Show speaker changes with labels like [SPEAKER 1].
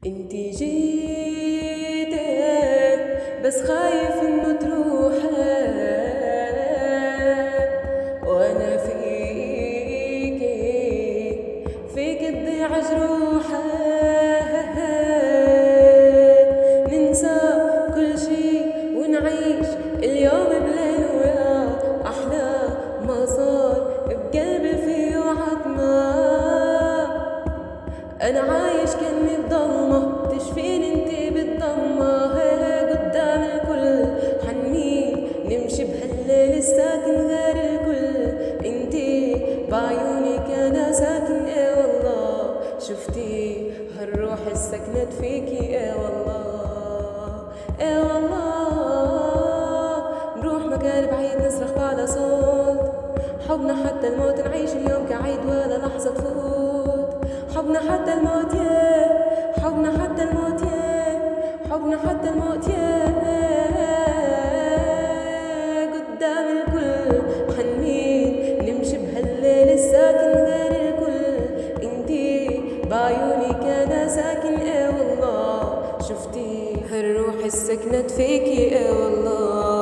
[SPEAKER 1] انتي جيت بس خايف انه تروح، وانا فيك تضيع جروحه. ننسى كل شي ونعيش اليوم بليل ويا احلى ما صار بقلبي فيه عتمة. انا عايش كأني بضلمة، تشفيني انتي بالضمة. قدام الكل حنميل نمشي بهالليل الساكن غير الكل. انتي بعيونك انا ساكن، ايه والله شفتي هالروح السكنت فيكي، ايه والله ايه والله. نروح مكان بعيد نصرخ بعد صوت حبنا حتى الموت، نعيش اليوم كعيد ولا لحظة تفوت. حبنا حتى الموت يا حبنا حتى الموت يا حبنا حتى الموت يا. قدام الكل حنميل نمشي بهالليل الساكن غير الكل. انتي بعيونك انا ساكن، ايه والله شفتي هالروح السكنت فيكي، ايه والله.